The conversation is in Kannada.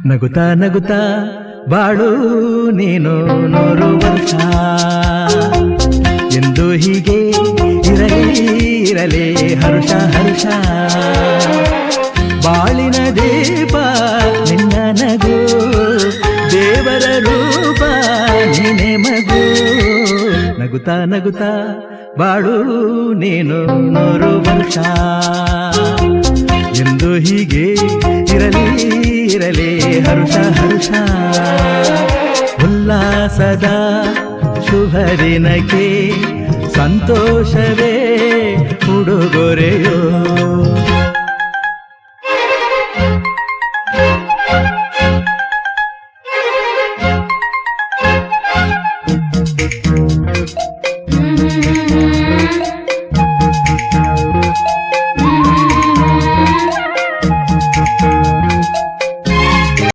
ನಗುತ್ತಾ ನಗುತ್ತಾ ಬಾಳು ನೀನು 100 ವರ್ಷ ಎಂದು ಹೀಗೆ ಇರಲಿ ಹರುಷ ಹರುಷ ಬಾಳಿನ ದೀಪ ನಿನ್ನ ನಗು ದೇವರ ರೂಪ ನೀನೆ ಮಗು ನಗುತ್ತಾ ನಗುತ್ತಾ ಬಾಳು ನೀನು 100 ವರ್ಷ ಎಂದು ಹೀಗೆ ಇರಲಿ ಹರುಷ ಹರುಷ ಉಲ್ಲಾಸದ ಶುಭ ದಿನಕ್ಕೆ ಸಂತೋಷವೇ ಉಡುಗೊರೆಯೋ